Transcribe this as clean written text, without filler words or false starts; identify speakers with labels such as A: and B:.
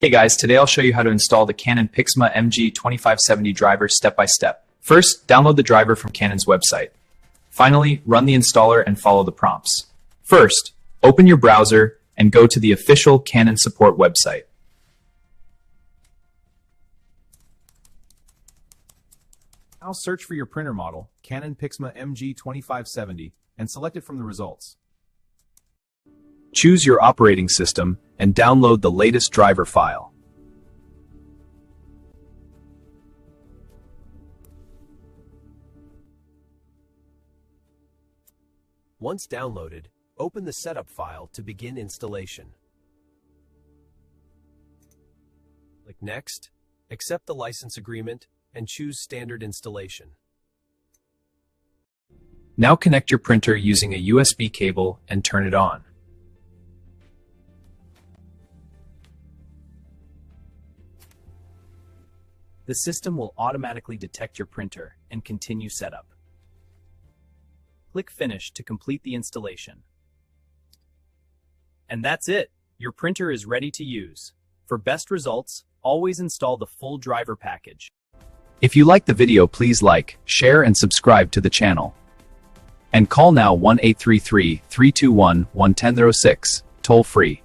A: Hey guys, today I'll show you how to install the Canon PIXMA MG2570 driver step by step. First, download the driver from Canon's website. Finally, run the installer and follow the prompts. First, open your browser and go to the official Canon support website.
B: Now search for your printer model, Canon PIXMA MG2570, and select it from the results.
A: Choose your operating system and download the latest driver file.
C: Once downloaded, open the setup file to begin installation. Click Next, accept the license agreement, and choose Standard Installation.
A: Now connect your printer using a USB cable and turn it on. The system will automatically detect your printer and continue setup. Click Finish to complete the installation. And that's it! Your printer is ready to use. For best results, always install the full driver package. If you like the video, please like, share, and subscribe to the channel. And call now 1-833-321-1006, toll free.